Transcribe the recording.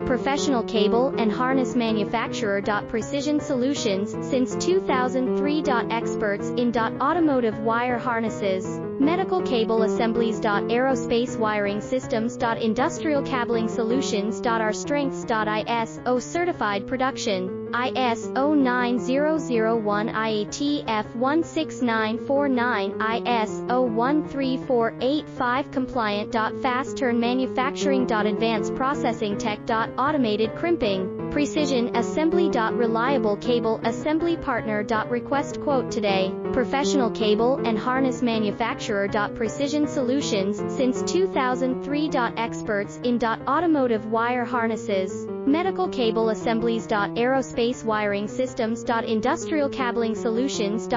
professional cable and harness manufacturer. Precision Solutions, since 2003. Experts in automotive wire harnesses, medical cable assemblies. Aerospace wiring systems. Industrial cabling solutions. Our strengths. ISO certified production, ISO 9001, IATF 16949, ISO 13485 compliant. Fast turn manufacturing. Advanced processing tech. Automated crimping, precision assembly. Reliable cable assembly partner. Request quote today. Professional cable and harness manufacturer. Precision Solutions, since 2003. Experts in automotive wire harnesses, medical cable assemblies. Aerospace wiring systems. Industrial cabling solutions.